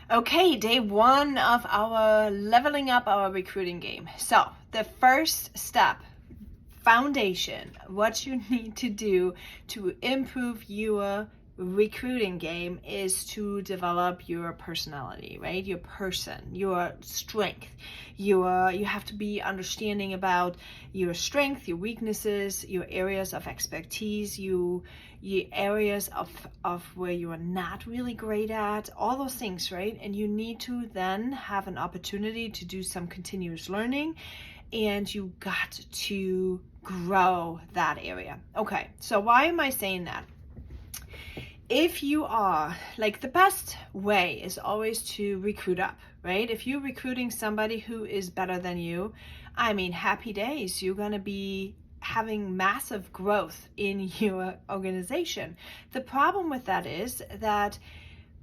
Okay, day one of our leveling up our recruiting game. So the first step, foundation, what you need to do to improve your recruiting game is to develop your personality, right? Your person, your strength. You have to be understanding about your strength, your weaknesses, your areas of expertise, your areas of where you are not really great at, all those things, right? And you need to then have an opportunity to do some continuous learning, and you got to grow that area. Okay, so why am I saying that? If you are, like, the best way is always to recruit up, right? If you're recruiting somebody who is better than you, I mean, happy days, you're going to be having massive growth in your organization. The problem with that is that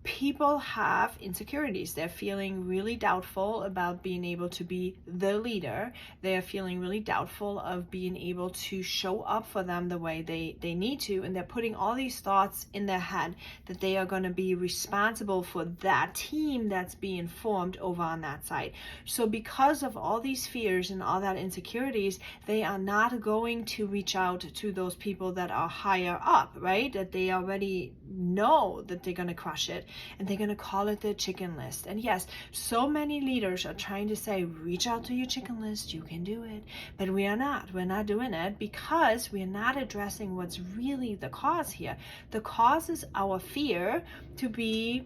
people have insecurities. They're feeling really doubtful about being able to be the leader. They're feeling really doubtful of being able to show up for them the way they need to. And they're putting all these thoughts in their head that they are going to be responsible for that team that's being formed over on that side. So because of all these fears and all that insecurities, they are not going to reach out to those people that are higher up, right? That they already know that they're going to crush it. And they're going to call it the chicken list. And yes, so many leaders are trying to say, reach out to your chicken list, you can do it. But we are not. We're not doing it because we're not addressing what's really the cause here. The cause is our fear to be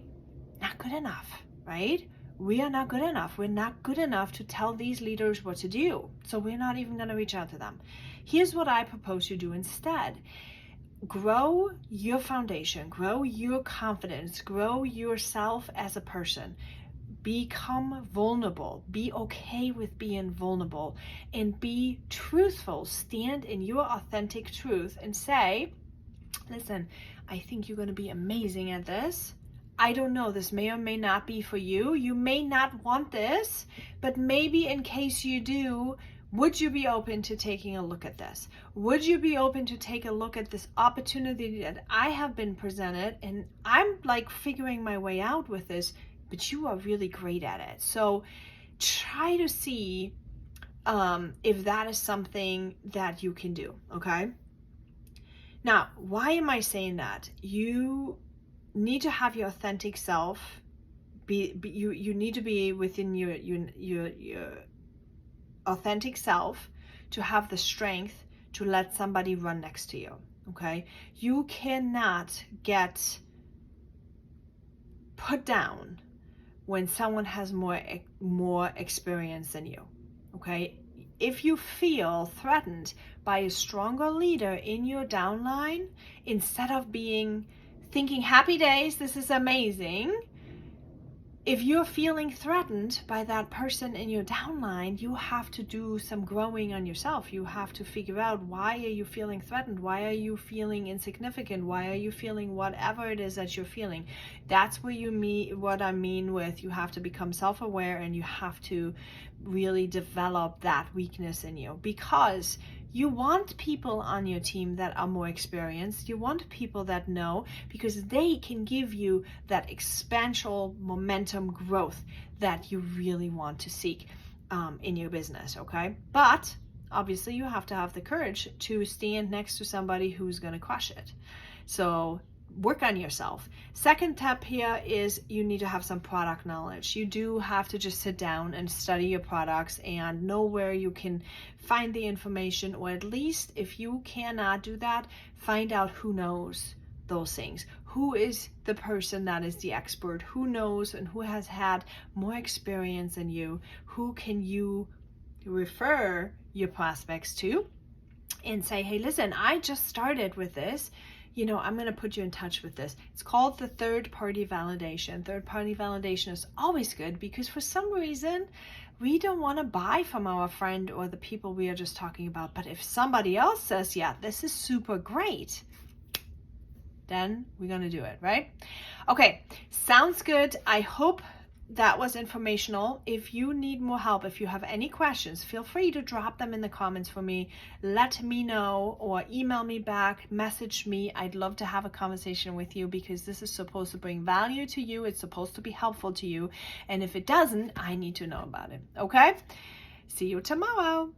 not good enough, right? We are not good enough. We're not good enough to tell these leaders what to do. So we're not even going to reach out to them. Here's what I propose you do instead. Grow your foundation, grow your confidence, grow yourself as a person. Become vulnerable, be okay with being vulnerable, and be truthful. Stand in your authentic truth and say, listen, I think you're going to be amazing at this. I don't know, this may or may not be for you. You may not want this, but maybe in case you do, would you be open to taking a look at this? Would you be open to take a look at this opportunity that I have been presented, and I'm like figuring my way out with this, but you are really great at it. So try to see if that is something that you can do, okay? Now, why am I saying that? You need to have your authentic self. You need to be within your authentic self to have the strength to let somebody run next to you. Okay, you cannot get put down when someone has more experience than you. Okay, if you feel threatened by a stronger leader in your downline, instead of thinking happy days, this is amazing, if you're feeling threatened by that person in your downline, you have to do some growing on yourself. You have to figure out, why are you feeling threatened? Why are you feeling insignificant? Why are you feeling whatever it is that you're feeling? That's where what I mean with you have to become self-aware, and you have to really develop that weakness in you, because you want people on your team that are more experienced. You want people that know, because they can give you that exponential momentum growth that you really want to seek in your business, okay? But obviously you have to have the courage to stand next to somebody who's going to crush it. So work on yourself. Second step here is you need to have some product knowledge. You do have to just sit down and study your products and know where you can find the information, or at least if you cannot do that, find out who knows those things. Who is the person that is the expert? Who knows and who has had more experience than you? Who can you refer your prospects to and say, hey, listen, I just started with this. I'm going to put you in touch with this. It's called the third-party validation. Third-party validation is always good, because for some reason, we don't want to buy from our friend or the people we are just talking about. But if somebody else says, yeah, this is super great, then we're going to do it, right? Okay, sounds good. I hope that was informational. If you need more help, if you have any questions, feel free to drop them in the comments for me. Let me know, or email me back, message me. I'd love to have a conversation with you, because this is supposed to bring value to you. It's supposed to be helpful to you. And if it doesn't, I need to know about it. Okay? See you tomorrow.